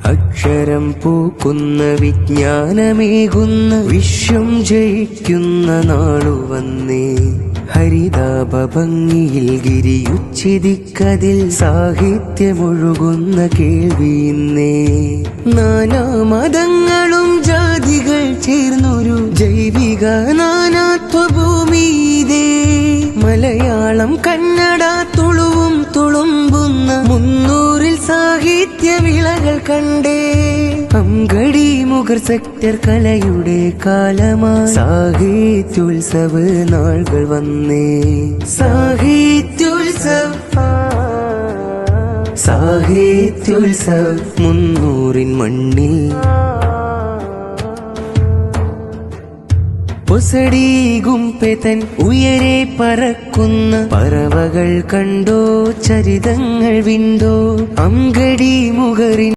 അക്ഷരം പൂക്കുന്ന വിജ്ഞാനമേകുന്ന വിശ്വം ജയിക്കുന്ന നാളു വന്നേ. ഹരിതാഭംഗിയിൽ ഗിരിയുച്ചിതിക്കതിൽ സാഹിത്യമൊഴുകുന്ന കേൾവിന്നേ. നാനാമതങ്ങളും ജാതികൾ ചേർന്നൊരു ജൈവിക നാനാത്വഭൂമിയിതേ. മലയാളം കന്നഡ തുളുവും തുളുമ്പുന്ന 300 സാഹിത്യ വിളകൾ കണ്ടേ. അങ്കടി മുഗർ സെക്ടർ കലയുടെ കാലമായി സാഹിത്യോത്സവ നാളുകൾ വന്നേ. സാഹിത്യോത്സവ 300 മണ്ണിൽ പൊസടി ഗുംപെതൻ ഉയരെ പറക്കുന്ന പറവകൾ കണ്ടോ, ചരിതങ്ങൾ വിണ്ടോ. അങ്കടി മുഗറിൻ